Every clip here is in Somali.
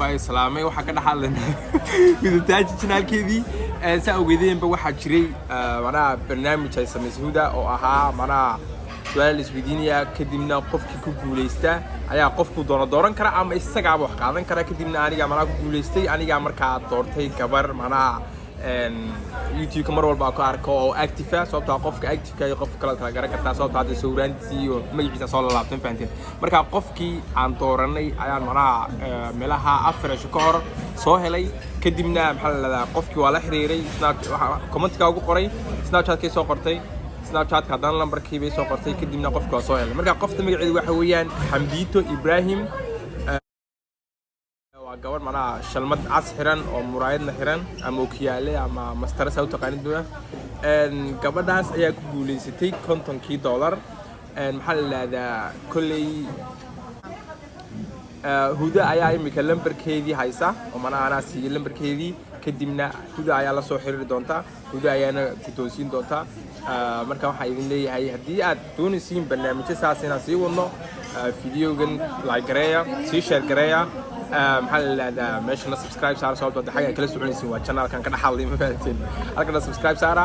واي سلامي وحا كدحالنا ميدتاج channelkeedii saa ogeedeenba waxa jiray mana barnaamij ay sameysay oo ahaa mana su'aal isweydiinaya kadibna qofkii ku guuleysta ayaa qofku dooran kara ama isaga wax qaadan kara kadibna aniga mana ku guuleystay aniga markaa doortay gabar mana YouTube mar walba ku arko oo active ah sababtoo qofka active ka qof kala garan kartaa sababtoo ah sawiraantii iyo magaciisa soo laabtan faanteen marka qofkii aan dooranay ayaan mana meelaha afresh ka hor soo helay kadibna maxaa la qofkii waa la xiriiray comment-ka ugu qoray Snapchat-ka soo qortay Snapchat ka dan lambarkii bay soo qortay kadibna qofka soo helay marka qofta magaceedu waxa weeyaan Xamdiito Ibrahim gabar mana shalmad cas xiran oo muraayadna xiran ama okiyaale ama master saw taqaanid gabadhaas ayaa ku guuleysatay $50 maxaa la yiraahdaa kulay huda ayaa imika lambarkeedii haysa oo mana ana si lambarkeedii kadibna huda ayaa la soo xiriiri doonta huda ayaana ku toosiin doonta marka waxa idin leeyahay hadii aad doonaysiin barnaamijyo saasina sii wadno videogan like gareeya si share gareeya محل هذا ماشي سبسكرايب صار صوت حاجه كلا سوونيسين waa channel kan ka dhaxalay ma fahanteen halka subscribe saara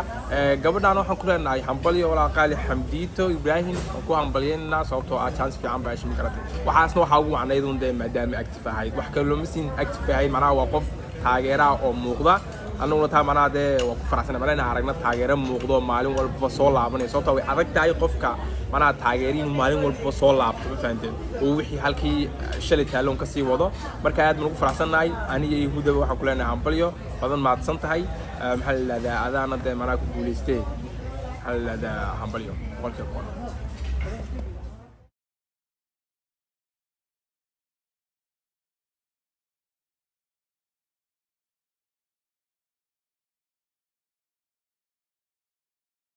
gabadhaan waxaan ku leenahay hambaliyo wala qaali Xamdiito Ibrahim ku hambaliyeenna sababtoo ah chance fiican baa shimi karatay waxaasna waxa ugu wacnaydun maadaama active ahayd wax kale loo misin active ahayd macnaha waa qof taageera oo muuqda anaguna taa manaade waa ku faraxsanahay marayna aragna taageero muuqdo maalin walba soo laabanayso sababtoo way adag tahay qofka mana taageerin maalin walba soo laabto ma fahanteen oo wixii halkii shalay taaloon ka sii wado marka aad ugu faraxsanahay aniga iyo Huda waxaan ku leenahay hambaliyo badan maadsan tahay maxaa la yiraahdaa adaana mana ku guuleystay hal hambaliyo qolka